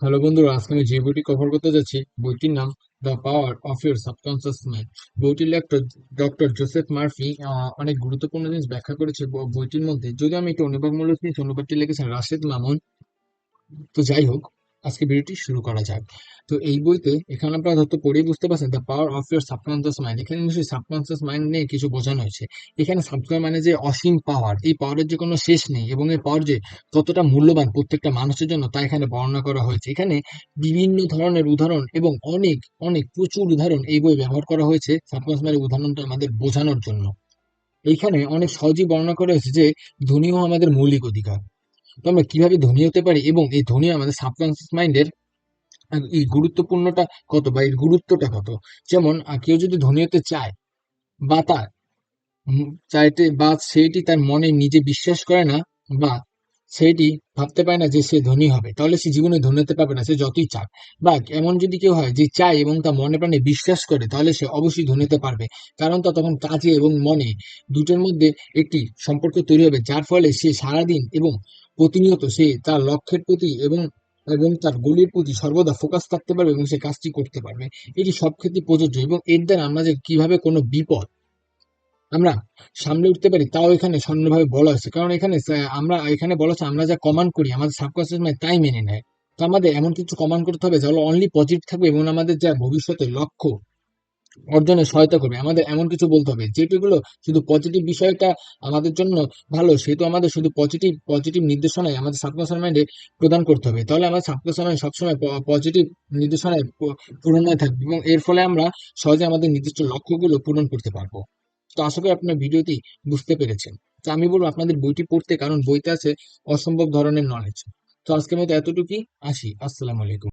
Hello বন্ধুরা, আজকে আমি যে বইটি কভার করতে যাচ্ছি বইটির নাম the power of your subconscious mind. বইটির লেখক ডক্টর জোসেফ মার্ফি অনেক গুরুত্বপূর্ণ জিনিস ব্যাখ্যা করেছে বইটির মধ্যে। যদি আমি একটু অনুবাদমূলক নিয়েছি, অনুবাদটি লিখেছেন রাশেদ মামুন। তো যাই হোক, আজকে ভিডিওটি শুরু করা যাক। তো এই বইতে এখানে আপনারা হয়তো পড়েই বুঝতে পারছেন the power of your subconscious mind. এখানে নিশ্চয়ই সাবকনসিয়াস মাইন্ড নিয়ে কিছু বোঝানো হয়েছে। এখানে সাবকনসিয়াস মানে যে অসীম পাওয়ার, এই পাওয়ারের যে কোনো শেষ নেই এবং এই পাওয়ার যে কতটা মূল্যবান প্রত্যেকটা মানুষের জন্য তা এখানে বর্ণনা করা হয়েছে। এখানে বিভিন্ন ধরনের উদাহরণ এবং অনেক অনেক প্রচুর উদাহরণ এই বই ব্যবহার করা হয়েছে সাবকনসিয়াস মাইন্ডের উদাহরণটা আমাদের বোঝানোর জন্য। এইখানে অনেক সহজেই বর্ণনা করা হয়েছে যে ধনী হওয়া আমাদের মৌলিক অধিকার। তো আমরা কিভাবে ধনী হতে পারি এবং এই ধনী আমাদের সাবকনসিয়াস মাইন্ডের এই গুরুত্বপূর্ণটা কত বা এর গুরুত্বটা কত। যেমন কেউ যদি ধনী হতে চায় বা তার চাইতে বা সেইটি তার মনে নিজে বিশ্বাস করে না, বা সেইটি ভাবতে পারে না যে সে ধনী হবে, তাহলে সে জীবনে ধনী হতে পারবে না, সে যতই চাক। বা এমন যদি কেউ হয় যে চায় এবং তার মনে প্রাণে বিশ্বাস করে, তাহলে সে অবশ্যই ধনী হতে পারবে। কারণ তা তখন কাজে এবং মনে দুটোর মধ্যে একটি সম্পর্ক তৈরি হবে, যার ফলে সে সারাদিন এবং প্রতিনিয়ত সে তার লক্ষ্যের প্রতি এবং এবং তার গোলের প্রতি সর্বদা ফোকাস থাকতে পারবে এবং সে কাজটি করতে পারবে। এটি সব ক্ষেত্রে প্রযোজ্য এবং এর দ্বারা আমরা যে কিভাবে কোনো বিপদ আমরা সামলে উঠতে পারি তাও এখানে স্বর্ণভাবে বলা হয়েছে। কারণ এখানে আমরা এখানে বলা হচ্ছে আমরা যা কমান্ড করি আমাদের সাবকনসিয়াস মাইন্ড তাই মেনে নেয়। তো আমাদের এমন কিছু কমান্ড করতে হবে যেগুলো অনলি পজিটিভ থাকবে এবং আমাদের যা ভবিষ্যতে লক্ষ্য অর্জনে সহায়তা করবে। আমাদের এমন কিছু বলতে হবে যেগুলো শুধু পজিটিভ বিষয়টা আমাদের জন্য ভালো, সেহেতু আমাদের শুধু পজিটিভ পজিটিভ নির্দেশনায় আমাদের সাবকনসিয়াস মাইন্ডে প্রদান করতে হবে। তাহলে আমাদের সাবকনসিয়াস মাইন্ড সবসময় পজিটিভ নির্দেশনায় পূরণ হয়ে থাকবে এবং এর ফলে আমরা সহজে আমাদের নির্দিষ্ট লক্ষ্যগুলো পূরণ করতে পারবো। তো আশা করি আপনার ভিডিওটি বুঝতে পেরেছেন। তো আমি বলবো আপনাদের বইটি পড়তে, কারণ বইতে আছে অসম্ভব ধরনের নলেজ। তো আজকের মতো এতটুকুই, আসি। আসসালামু আলাইকুম।